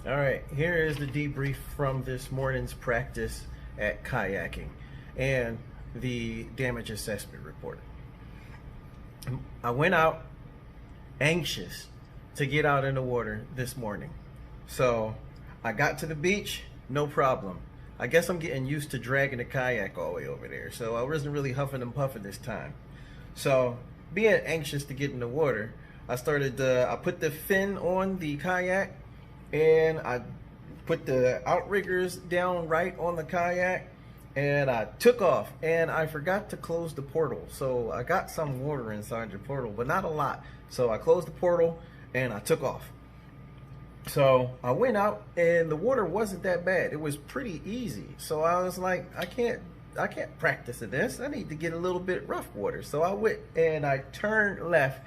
All right, here is the debrief from this morning's practice at kayaking and the damage assessment report. I went out anxious to get out in the water this morning. So I got to the beach, no problem. I guess I'm getting used to dragging the kayak all the way over there. So I wasn't really huffing and puffing this time. So being anxious to get in the water, I put the fin on the kayak and I put the outriggers down right on the kayak and I took off, and I forgot to close the portal. So I got some water inside the portal, but not a lot. So I closed the portal and I took off. So I went out and the water wasn't that bad. It was pretty easy. So I was like, I can't practice in this. I need to get a little bit rough water. So I went and I turned left.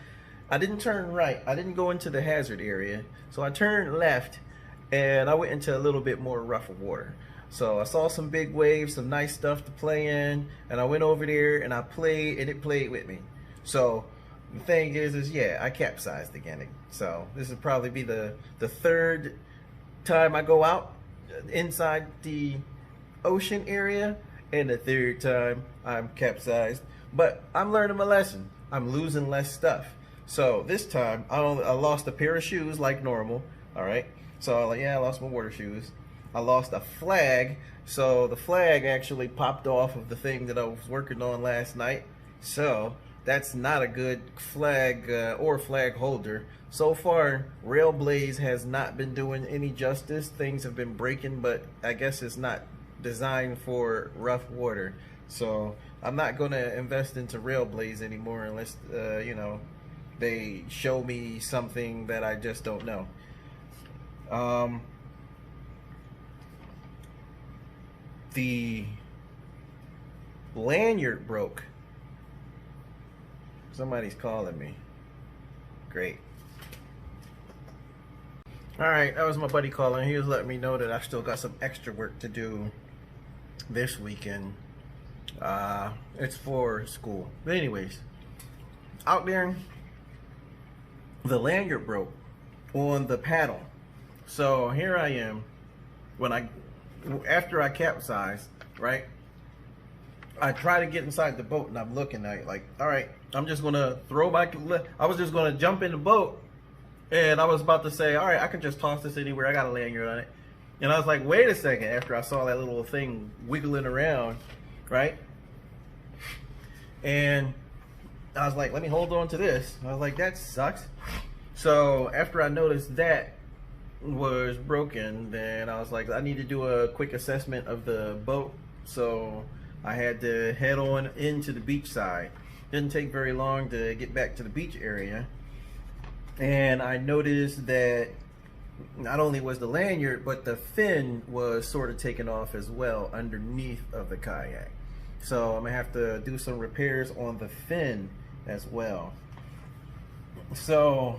I didn't turn right. I didn't go into the hazard area. So I turned left and I went into a little bit more rougher water. So I saw some big waves, some nice stuff to play in, and I went over there and I played, and it played with me. So the thing is yeah, I capsized again. So this will probably be the third time I go out inside the ocean area, and the third time I'm capsized. But I'm learning my lesson. I'm losing less stuff. So this time I lost a pair of shoes like normal. All right. So I lost my water shoes. I lost a flag. So the flag actually popped off of the thing that I was working on last night. So that's not a good flag or flag holder. So far, Railblaze has not been doing any justice. Things have been breaking, but I guess it's not designed for rough water. So I'm not going to invest into Railblaze anymore unless, they show me something that I just don't know. The lanyard broke. Somebody's calling me. Great. All right, that was my buddy calling. He was letting me know that I still got some extra work to do this weekend. It's for school. But anyways, out there, the lanyard broke on the paddle. So here I am after I capsized, right? I try to get inside the boat and I'm looking at it like, all right, I'm just gonna I was just gonna jump in the boat, and I was about to say, all right, I can just toss this anywhere. I got a lanyard on it. And I was like, wait a second, after I saw that little thing wiggling around, right? And I was like, let me hold on to this. I was like, that sucks. So after I noticed that was broken, then I was like, I need to do a quick assessment of the boat. So I had to head on into the beach side. Didn't take very long to get back to the beach area, and I noticed that not only was the lanyard, but the fin was sort of taken off as well underneath of the kayak. So I'm gonna have to do some repairs on the fin as well. So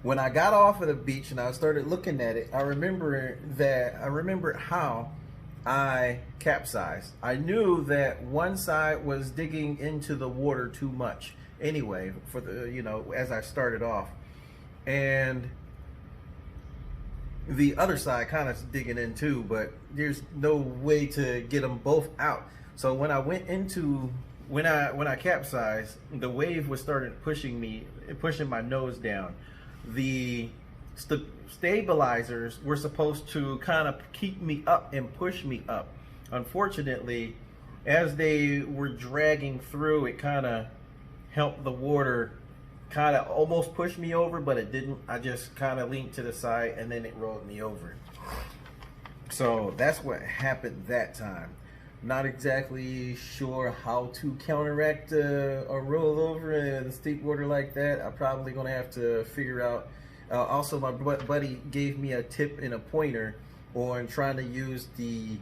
when I got off of the beach and I started looking at it, I remembered how I capsized. I knew that one side was digging into the water too much anyway, for as I started off, and the other side kind of digging in too, but there's no way to get them both out. So when I capsized, the wave was pushing my nose down. The stabilizers were supposed to kind of keep me up and push me up. Unfortunately, as they were dragging through, it kind of helped the water kind of almost push me over, but it didn't. I just kind of leaned to the side and then it rolled me over. So that's what happened that time. Not exactly sure how to counteract a rollover in steep water like that. I'm probably going to have to figure out. Also, my buddy gave me a tip and a pointer on trying to use the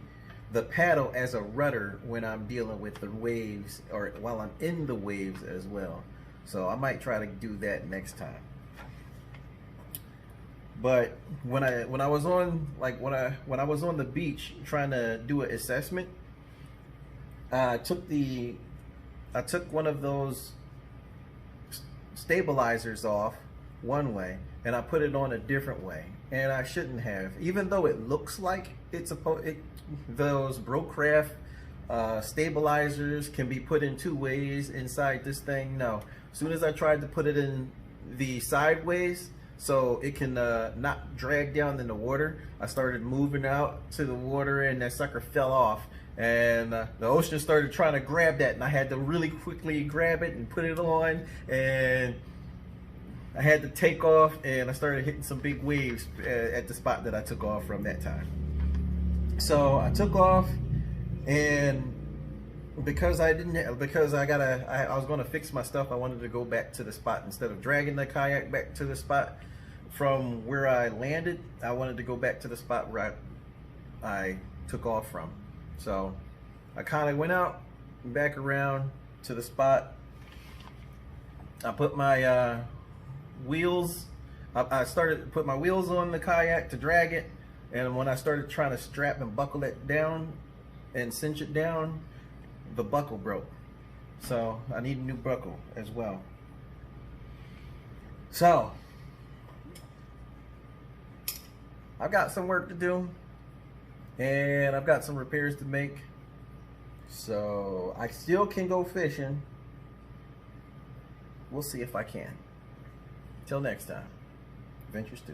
paddle as a rudder when I'm dealing with the waves, or while I'm in the waves as well. So I might try to do that next time. But when I was on the beach trying to do an assessment, I took one of those stabilizers off, one way and I put it on a different way, and I shouldn't have, even though it looks like it's supposed. Those Brocraft stabilizers can be put in two ways inside this thing. No, as soon as I tried to put it in the sideways so it can not drag down in the water, I started moving out to the water and that sucker fell off, and the ocean started trying to grab that, and I had to really quickly grab it and put it on, and I had to take off, and I started hitting some big waves at the spot that I took off from that time. So I took off, and because I was gonna fix my stuff, I wanted to go back to the spot. Instead of dragging the kayak back to the spot from where I landed, I wanted to go back to the spot where I took off from. So I kind of went out and back around to the spot. I put my wheels, I started to put my wheels on the kayak to drag it, and when I started trying to strap and buckle it down and cinch it down, the buckle broke. So I need a new buckle as well. So I've got some work to do, and I've got some repairs to make. So I still can go fishing. We'll see if I can. Till next time, Adventure Stew.